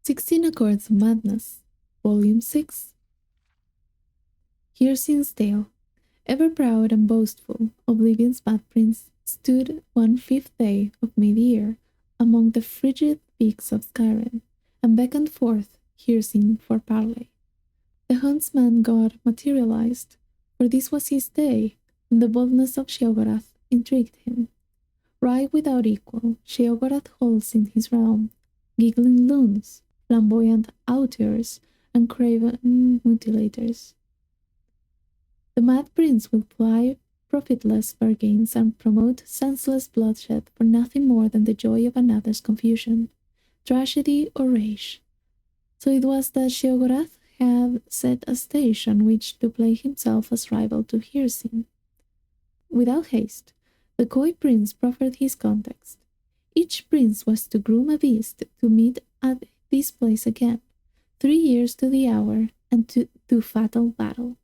16 Accords of Madness, Volume 6. Hircin's tale. Ever proud and boastful, Oblivion's Mad Prince stood one fifth day of mid-year among the frigid peaks of SKYRIM, and beckoned forth Hircin for parley. The huntsman god materialized, for this was his day, and the boldness of Sheogorath intrigued him. Right without equal, Sheogorath holds in his realm giggling loons, flamboyant auteurs, and craven mutilators. The Mad Prince will ply profitless bargains and promote senseless bloodshed for nothing more than the joy of another's confusion, tragedy, or rage. So it was that Sheogorath had set a stage on which to play himself as rival to Hircin. Without haste, the coy prince proffered his context. Each prince was to groom a beast to meet at this place again, 3 years to the hour, and to do fatal battle.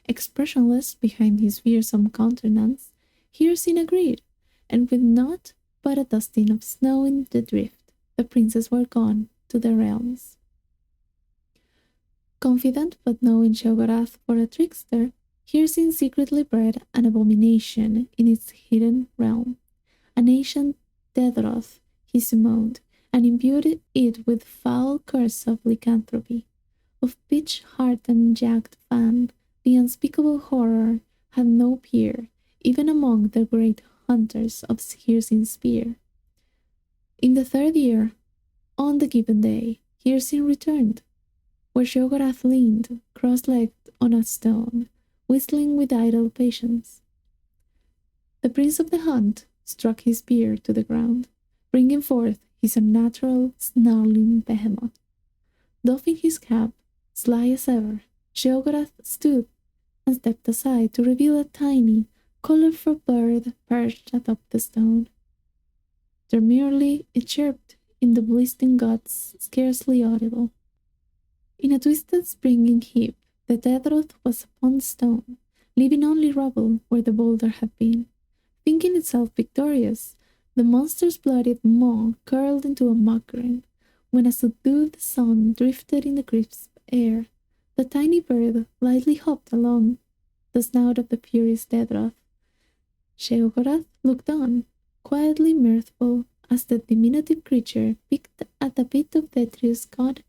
Expressionless behind his fearsome countenance, Hircin agreed, and with naught but a dusting of snow in the drift, the princes were gone to their realms. Confident but knowing Sheogorath for a trickster, Hircin secretly bred an abomination in its hidden realm, an ancient deathroth he summoned, and imbued it with foul curse of lycanthropy. Of pitch heart and jagged fan, the unspeakable horror had no peer, even among the great hunters of Hircin's spear. In the 3rd year, on the given day, Hircin returned, where Sheogorath leaned, cross-legged on a stone, whistling with idle patience. The prince of the hunt struck his spear to the ground, bringing forth his unnatural, snarling behemoth. Doffing his cap, sly as ever, Sheogorath stood and stepped aside to reveal a tiny, colorful bird perched atop the stone. Demurely it chirped in the blistering guts, scarcely audible. In a twisted springing heap, the deathroth was upon the stone, leaving only rubble where the boulder had been. Thinking itself victorious, the monster's bloodied maw curled into a mock grin, when a subdued sun drifted in the crisp air. The tiny bird lightly hopped along the snout of the furious deathroth. Sheogorath looked on, quietly mirthful, as the diminutive creature picked at a bit of detritus caught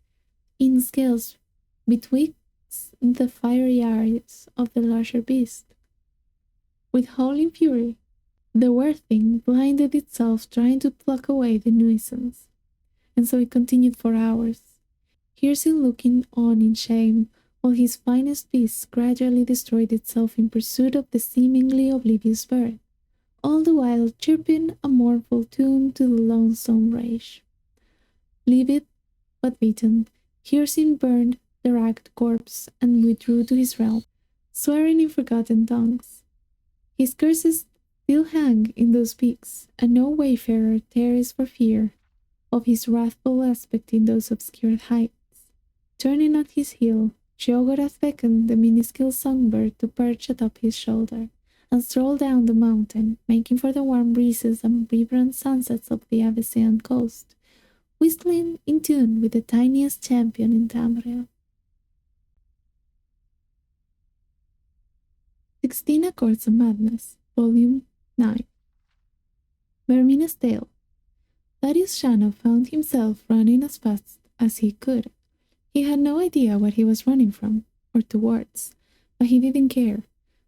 in scales betwixt the fiery eyes of the larger beast. With howling fury, the were-thing blinded itself trying to pluck away the nuisance, and so it continued for hours, Hircin looking on in shame while his finest beast gradually destroyed itself in pursuit of the seemingly oblivious bird, all the while chirping a mournful tune to the lonesome rage. Livid but beaten, Hircin burned the ragged corpse and withdrew to his realm, swearing in forgotten tongues. His curses still hang in those peaks, and no wayfarer tarries for fear of his wrathful aspect in those obscure heights. Turning on his heel, Sheogorath beckoned the minuscule songbird to perch atop his shoulder, and stroll down the mountain, making for the warm breezes and vibrant sunsets of the Avesian coast, whistling in tune with the tiniest champion in Tamriel. 16 Accords of Madness, Volume 9. Vermina's Tale. Darius Shano found himself running as fast as he could. He had no idea what he was running from, or towards, but he didn't care.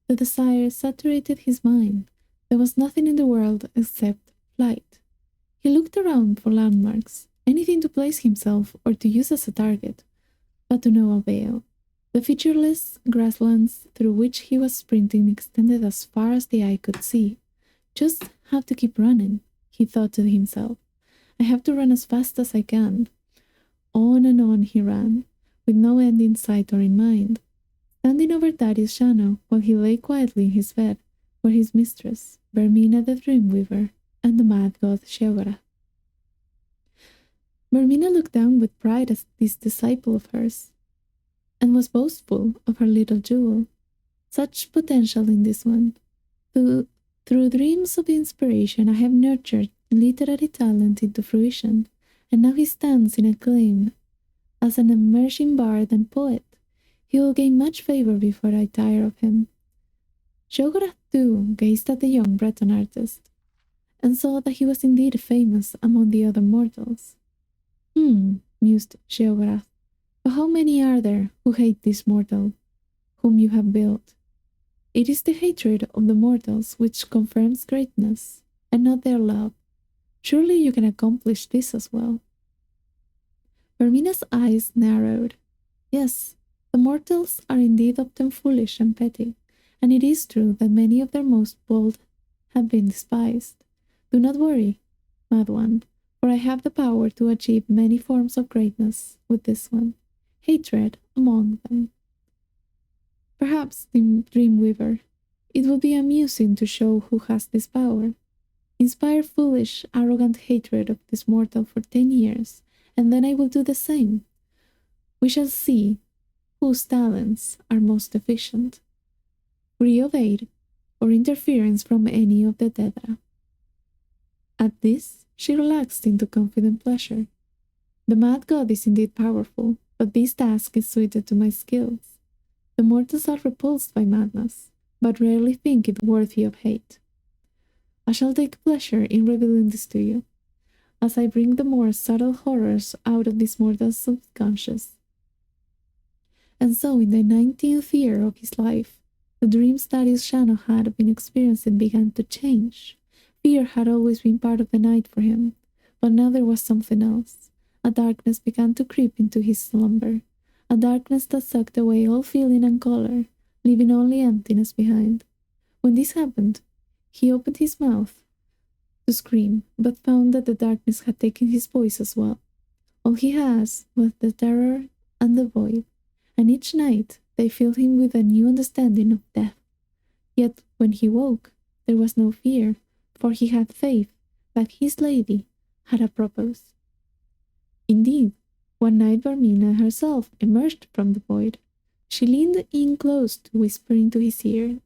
The desire saturated his mind. There was nothing in the world except flight. He looked around for landmarks, anything to place himself or to use as a target, but to no avail. The featureless grasslands through which he was sprinting extended as far as the eye could see. Just have to keep running, he thought to himself. I have to run as fast as I can. On and on he ran, with no end in sight or in mind, standing over Darius Shano while he lay quietly in his bed, were his mistress, Vermina the Dreamweaver, and the mad god Sheogorath. Vermina looked down with pride at this disciple of hers, and was boastful of her little jewel. Such potential in this one. Through dreams of inspiration I have nurtured literary talent into fruition, and now he stands in acclaim as an emerging bard and poet. He will gain much favor before I tire of him. Shogorath too gazed at the young Breton artist, and saw that he was indeed famous among the other mortals. Mused Shogorath, but how many are there who hate this mortal whom you have built? It is the hatred of the mortals which confirms greatness, and not their love. Surely you can accomplish this as well. Vermina's eyes narrowed. Yes, the mortals are indeed often foolish and petty, and it is true that many of their most bold have been despised. Do not worry, Mad One, for I have the power to achieve many forms of greatness with this one, hatred among them. Perhaps, Dreamweaver, it would be amusing to show who has this power. Inspire foolish, arrogant hatred of this mortal for 10 years, and then I will do the same. We shall see whose talents are most efficient. Free of aid or interference from any of the Dedra. At this, she relaxed into confident pleasure. The mad god is indeed powerful, but this task is suited to my skills. The mortals are repulsed by madness, but rarely think it worthy of hate. I shall take pleasure in revealing this to you, as I bring the more subtle horrors out of this mortal's subconscious. And so, in the 19th year of his life, the dreams Darius Shano had been experiencing began to change. Fear had always been part of the night for him, but now there was something else. A darkness began to creep into his slumber, a darkness that sucked away all feeling and color, leaving only emptiness behind. When this happened, he opened his mouth to scream, but found that the darkness had taken his voice as well. All he has was the terror and the void, and each night they filled him with a new understanding of death. Yet when he woke, there was no fear, for he had faith that his lady had a purpose. Indeed, one night Vermina herself emerged from the void. She leaned in close to whisper into his ear,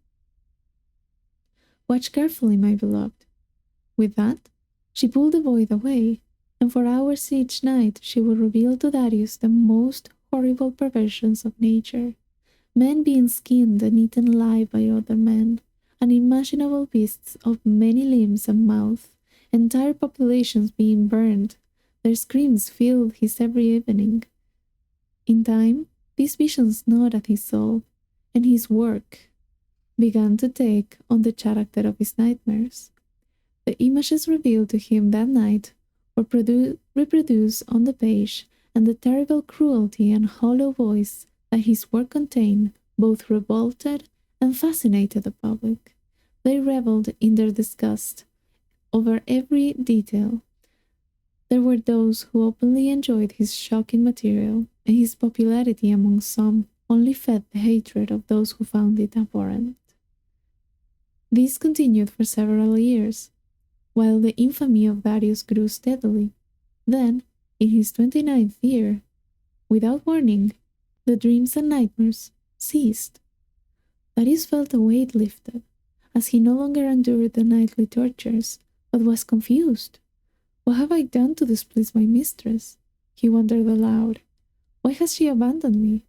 "Watch carefully, my beloved." With that, she pulled the void away, and for hours each night she would reveal to Darius the most horrible perversions of nature, men being skinned and eaten alive by other men, unimaginable beasts of many limbs and mouth, entire populations being burned. Their screams filled his every evening. In time, these visions gnawed at his soul, and his work began to take on the character of his nightmares. The images revealed to him that night were reproduced on the page, and the terrible cruelty and hollow voice that his work contained both revolted and fascinated the public. They reveled in their disgust over every detail. There were those who openly enjoyed his shocking material, and his popularity among some only fed the hatred of those who found it abhorrent. This continued for several years, while the infamy of Darius grew steadily. Then, in his 29th year, without warning, the dreams and nightmares ceased. Darius felt a weight lifted, as he no longer endured the nightly tortures, but was confused. "What have I done to displease my mistress?" he wondered aloud. "Why has she abandoned me?"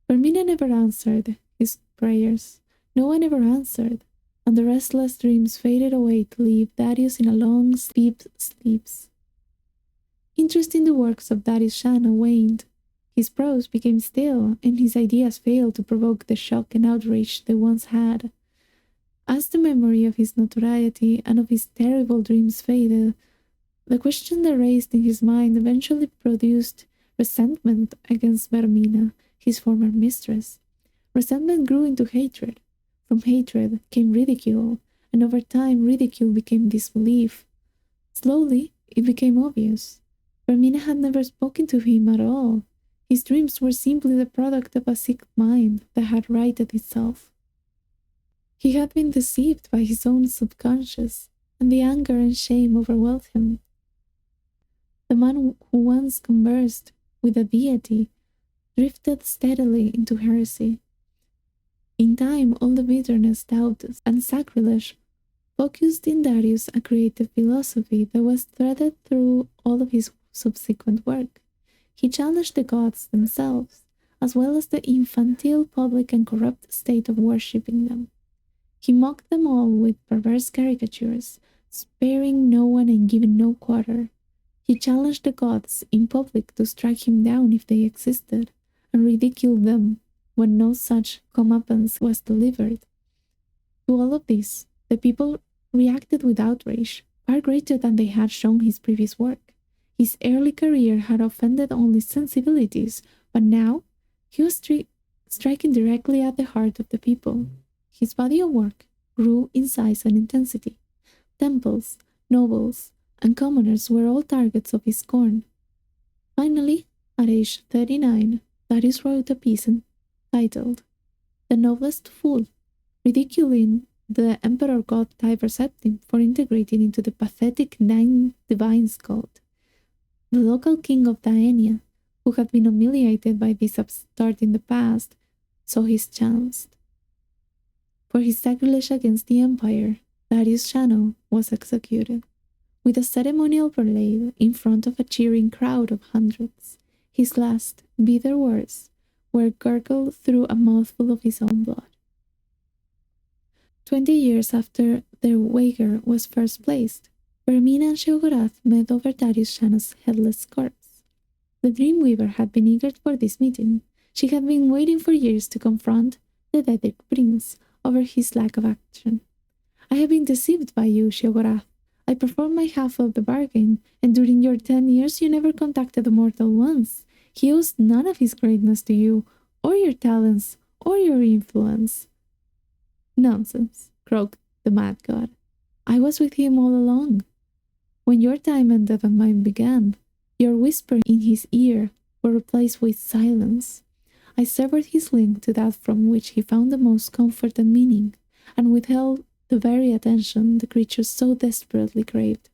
Vermina never answered his prayers. No one ever answered, and the restless dreams faded away to leave Darius in a long, deep sleeps. Interest in the works of Darius Shana waned. His prose became still, and his ideas failed to provoke the shock and outrage they once had. As the memory of his notoriety and of his terrible dreams faded, the question that raised in his mind eventually produced resentment against Vermina, his former mistress. Resentment grew into hatred. From hatred came ridicule, and over time ridicule became disbelief. Slowly, it became obvious. Vermina had never spoken to him at all. His dreams were simply the product of a sick mind that had righted itself. He had been deceived by his own subconscious, and the anger and shame overwhelmed him. The man who once conversed with a deity drifted steadily into heresy. In time, all the bitterness, doubt, and sacrilege focused in Darius a creative philosophy that was threaded through all of his subsequent work. He challenged the gods themselves, as well as the infantile, public, and corrupt state of worshipping them. He mocked them all with perverse caricatures, sparing no one and giving no quarter. He challenged the gods in public to strike him down if they existed, and ridiculed them when no such comeuppance was delivered. To all of this, the people reacted with outrage, far greater than they had shown his previous work. His early career had offended only sensibilities, but now he was striking directly at the heart of the people. His body of work grew in size and intensity. Temples, nobles, and commoners were all targets of his scorn. Finally, at age 39, Darius wrote a piece entitled "The Noblest Fool," ridiculing the emperor god Tiber Septim for integrating into the pathetic 9 divines cult. The local king of Daenia, who had been humiliated by this upstart in the past, saw his chance. For his sacrilege against the empire, Darius Shano was executed. With a ceremonial parade in front of a cheering crowd of hundreds, his last bitter words were gurgled through a mouthful of his own blood. 20 years after their wager was first placed, Vermina and Sheogorath met over Darius Shano's headless corpse. The Dreamweaver had been eager for this meeting. She had been waiting for years to confront the Daedric prince over his lack of action. "I have been deceived by you, Sheogorath. I performed my half of the bargain, and during your 10 years you never contacted the mortal once. He owes none of his greatness to you, or your talents, or your influence." "Nonsense," croaked the mad god. "I was with him all along. When your time ended and mine began, your whisper in his ear were replaced with silence. I severed his link to that from which he found the most comfort and meaning, and withheld the very attention the creature so desperately craved.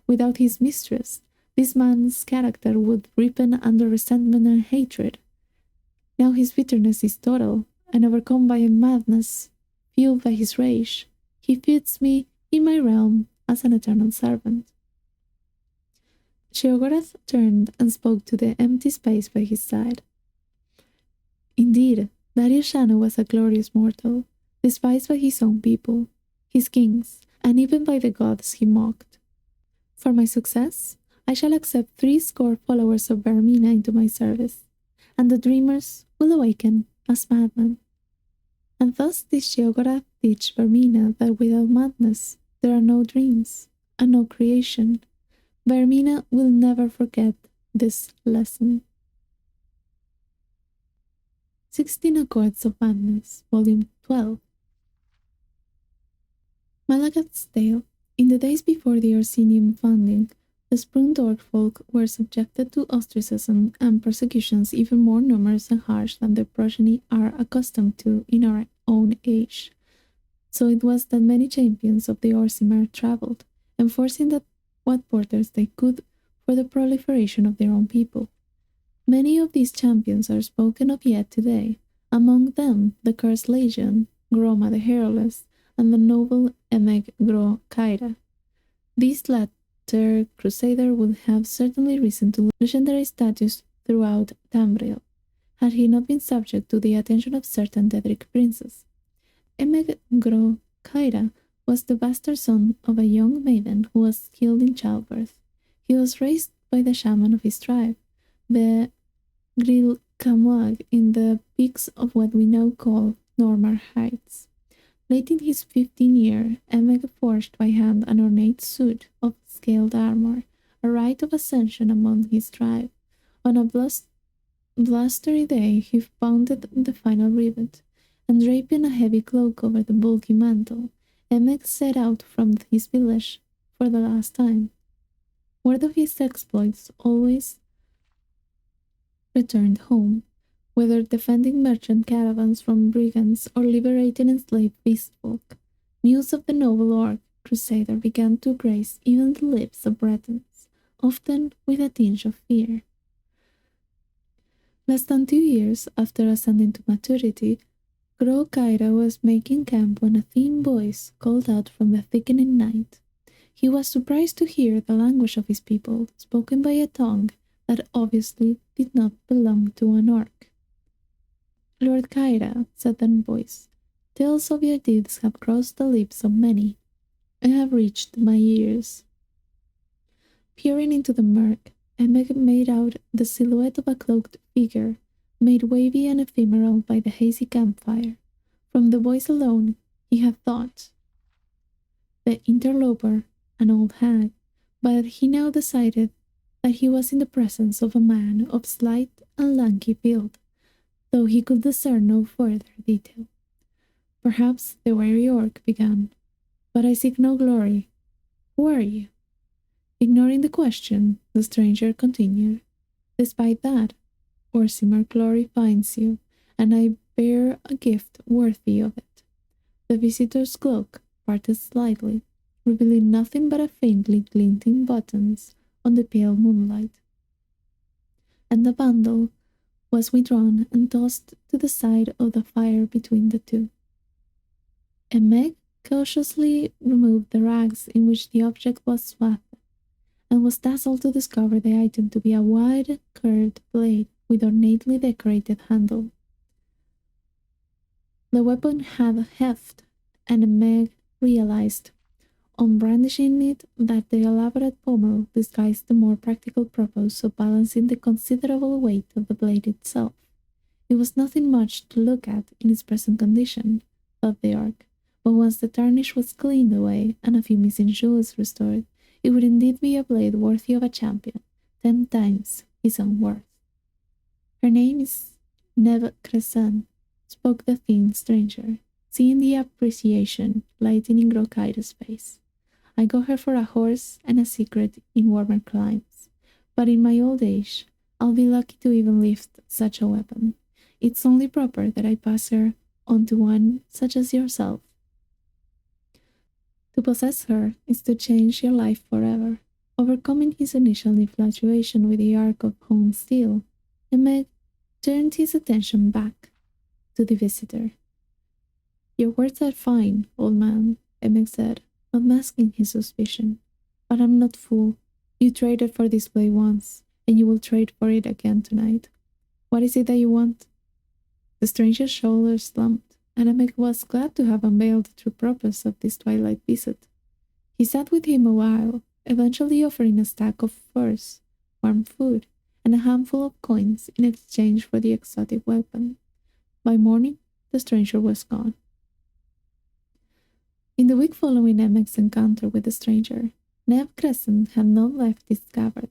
Without his mistress, this man's character would ripen under resentment and hatred. Now his bitterness is total, and overcome by a madness fueled by his rage, he feeds me in my realm as an eternal servant." Sheogorath turned and spoke to the empty space by his side. Indeed, Darius Shano was a glorious mortal, despised by his own people, his kings, and even by the gods he mocked. For my success, I shall accept 60 followers of Vermina into my service, and the dreamers will awaken as madmen. And thus did Sheogorath teach Vermina that without madness there are no dreams and no creation. Vermina will never forget this lesson. 16 Accords of Madness, Volume 12. Malagat's Tale. In the days before the Orsinian founding, the Sprung Orc folk were subjected to ostracism and persecutions even more numerous and harsh than their progeny are accustomed to in our own age. So it was that many champions of the Orsimer traveled, enforcing what borders they could for the proliferation of their own people. Many of these champions are spoken of yet today, among them the Cursed Legion, Groma the Hairless, and the noble Emeg Gro Kaira. This latter crusader would have certainly risen to legendary status throughout Tamriel, had he not been subject to the attention of certain Daedric princes. Emeg Gro Kaira was the bastard son of a young maiden who was killed in childbirth. He was raised by the shaman of his tribe, the Gril Kamuag, in the peaks of what we now call Normar Heights. Late in his 15th year, Emeg forged by hand an ornate suit of scaled armor, a rite of ascension among his tribe. On a blustery day, he pounded the final rivet, and draping a heavy cloak over the bulky mantle, Emeg set out from his village for the last time. Word of his exploits always returned home, whether defending merchant caravans from brigands or liberating enslaved beastfolk. News of the noble orc crusader began to grace even the lips of Bretons, often with a tinge of fear. Less than 2 years after ascending to maturity, Gro Kaira was making camp when a thin voice called out from the thickening night. He was surprised to hear the language of his people, spoken by a tongue that obviously did not belong to an orc. Lord Kyra, said that voice, tales of your deeds have crossed the lips of many, and have reached my ears. Peering into the murk, Emmet made out the silhouette of a cloaked figure, made wavy and ephemeral by the hazy campfire. From the voice alone, he had thought the interloper an old hag, but he now decided that he was in the presence of a man of slight and lanky build, though he could discern no further detail. Perhaps the weary orc began, but I seek no glory. Who are you? Ignoring the question, the stranger continued, despite that, Orsimer glory finds you, and I bear a gift worthy of it. The visitor's cloak parted slightly, revealing nothing but a faintly glinting buttons on the pale moonlight. And the bundle was withdrawn and tossed to the side of the fire between the two. Meg cautiously removed the rags in which the object was swathed, and was dazzled to discover the item to be a wide, curved blade with ornately decorated handle. The weapon had heft, and Meg realized, on brandishing it, that the elaborate pommel disguised the more practical purpose of balancing the considerable weight of the blade itself. It was nothing much to look at in its present condition, thought the orc, but once the tarnish was cleaned away and a few missing jewels restored, it would indeed be a blade worthy of a champion, 10 times his own worth. Her name is Neve Crescent, spoke the thin stranger, seeing the appreciation lightening Grokaira's face. I got her for a horse and a secret in warmer climes, but in my old age, I'll be lucky to even lift such a weapon. It's only proper that I pass her on to one such as yourself. To possess her is to change your life forever. Overcoming his initial infatuation with the arc of honed steel, Emmet turned his attention back to the visitor. Your words are fine, old man, Emmet said, not masking his suspicion. But I'm not fool. You traded for this blade once, and you will trade for it again tonight. What is it that you want? The stranger's shoulders slumped, and Emmet was glad to have unveiled the true purpose of this twilight visit. He sat with him a while, eventually offering a stack of furs, warm food, and a handful of coins in exchange for the exotic weapon. By morning, the stranger was gone. In the week following Emmet's encounter with the stranger, Neve Crescent had not left his scabbard.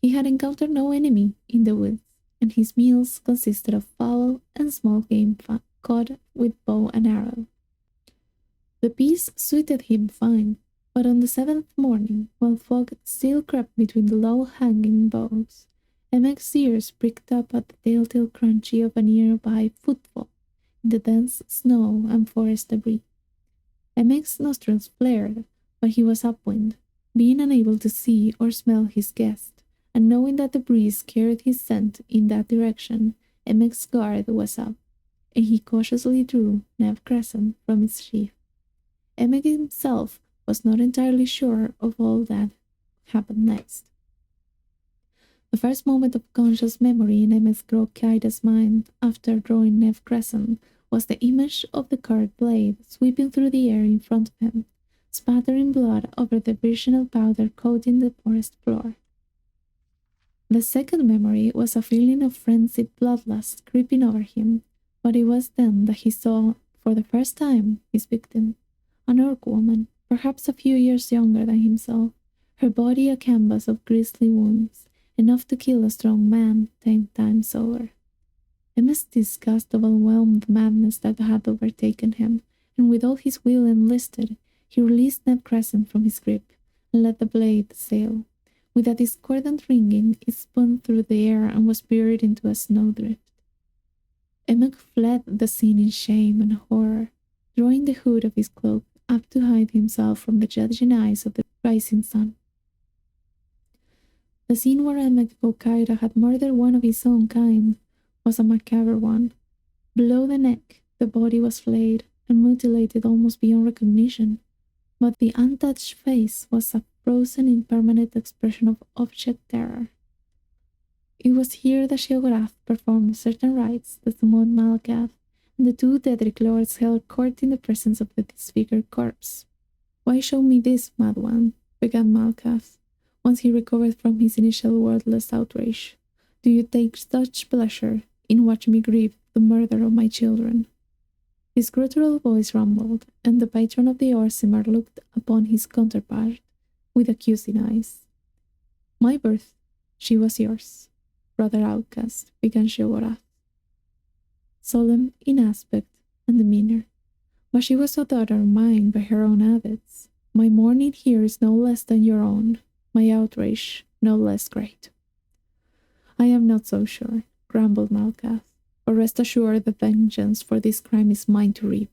He had encountered no enemy in the woods, and his meals consisted of fowl and small game caught with bow and arrow. The peace suited him fine, but on the 7th morning, while fog still crept between the low-hanging boughs, Emmet's ears pricked up at the telltale crunchy of a nearby footfall in the dense snow and forest debris. Emmet's nostrils flared, but he was upwind, being unable to see or smell his guest, and knowing that the breeze carried his scent in that direction, Emmet's guard was up, and he cautiously drew Neve Crescent from its sheath. Emmet himself was not entirely sure of all that happened next. The first moment of conscious memory in Emmet Grokaira's mind after drawing Neve Crescent was the image of the curved blade sweeping through the air in front of him, spattering blood over the virginal powder coating the forest floor. The second memory was a feeling of frenzied bloodlust creeping over him, but it was then that he saw, for the first time, his victim, an orc woman, perhaps a few years younger than himself, her body a canvas of grisly wounds, enough to kill a strong man 10 times over. Emmet's disgust overwhelmed the madness that had overtaken him, and with all his will enlisted, he released Neve Crescent from his grip and let the blade sail. With a discordant ringing, it spun through the air and was buried into a snowdrift. Emmet fled the scene in shame and horror, drawing the hood of his cloak up to hide himself from the judging eyes of the rising sun. The scene where Emmet Grokaira had murdered one of his own kind was a macabre one. Below the neck, the body was flayed and mutilated almost beyond recognition, but the untouched face was a frozen, impermanent expression of abject terror. It was here that Sheogorath performed certain rites that summoned Malakath, and the two Daedric lords held court in the presence of the disfigured corpse. "Why show me this, mad one?" began Malakath, once he recovered from his initial wordless outrage. "Do you take such pleasure in watching me grieve the murder of my children?" His guttural voice rumbled, and the patron of the Orsimer looked upon his counterpart with accusing eyes. "My birth, she was yours, brother outcast," began Sheogorath, solemn in aspect and demeanor. "But she was a daughter of mine by her own habits. My mourning here is no less than your own, my outrage no less great." "I am not so sure," grumbled Malakath, "but rest assured the vengeance for this crime is mine to reap.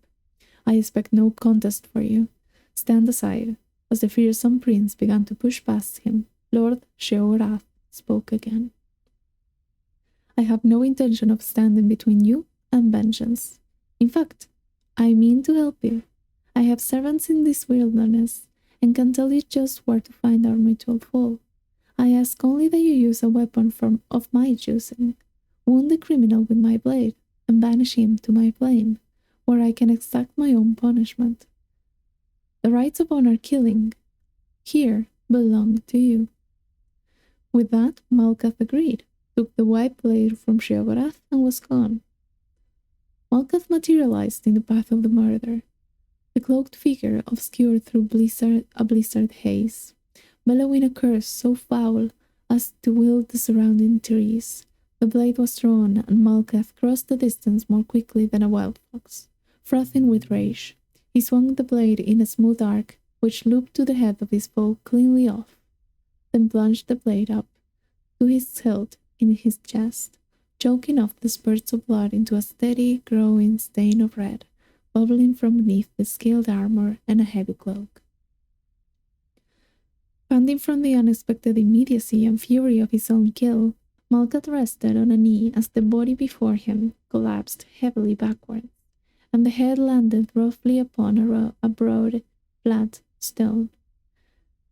I expect no contest for you. Stand aside." As the fearsome prince began to push past him, Lord Sheogorath spoke again. "I have no intention of standing between you and vengeance. In fact, I mean to help you. I have servants in this wilderness, and can tell you just where to find our mutual foe. I ask only that you use a weapon of my choosing. Wound the criminal with my blade, and banish him to my plane, where I can exact my own punishment. The rights of honor killing here belong to you." With that, Malakath agreed, took the white blade from Sheogorath, and was gone. Malakath materialized in the path of the murder, the cloaked figure obscured through a blizzard haze, bellowing a curse so foul as to wilt the surrounding trees. The blade was drawn, and Malakath crossed the distance more quickly than a wild fox. Frothing with rage, he swung the blade in a smooth arc, which looped to the head of his foe cleanly off, then plunged the blade up to his hilt in his chest, choking off the spurts of blood into a steady, growing stain of red, bubbling from beneath the scaled armor and a heavy cloak. Panting from the unexpected immediacy and fury of his own kill, Malakath rested on a knee as the body before him collapsed heavily backwards, and the head landed roughly upon a broad, flat stone.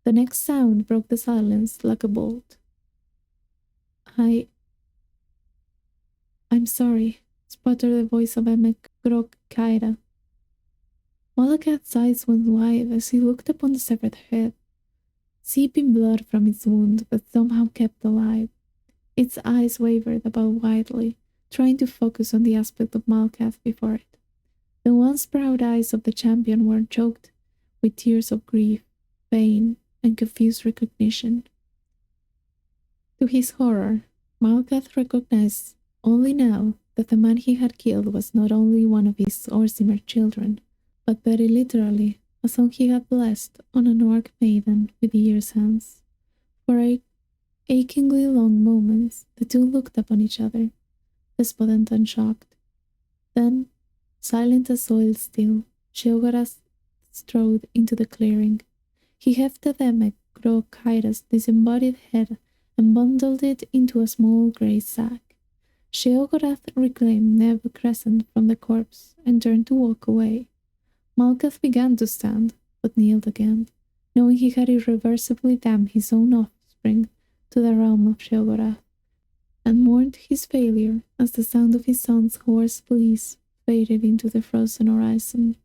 The next sound broke the silence like a bolt. I'm sorry," sputtered the voice of Emek Grok Kaira. Malakath's eyes went wide as he looked upon the severed head, seeping blood from its wound but somehow kept alive. Its eyes wavered about widely, trying to focus on the aspect of Malakath before it. The once proud eyes of the champion were choked with tears of grief, pain, and confused recognition. To his horror, Malakath recognized only now that the man he had killed was not only one of his Orsimer children, but very literally a son he had blessed on an orc maiden with Yr's hands. For achingly long moments, the two looked upon each other, despondent and shocked. Then, silent as oil still, Sheogorath strode into the clearing. He hefted Emek Grok Kaira's disembodied head and bundled it into a small grey sack. Sheogorath reclaimed Neb Crescent from the corpse and turned to walk away. Malakath began to stand, but kneeled again, knowing he had irreversibly damned his own offspring to the realm of Sheogorath, and mourned his failure as the sound of his son's hoarse pleas faded into the frozen horizon.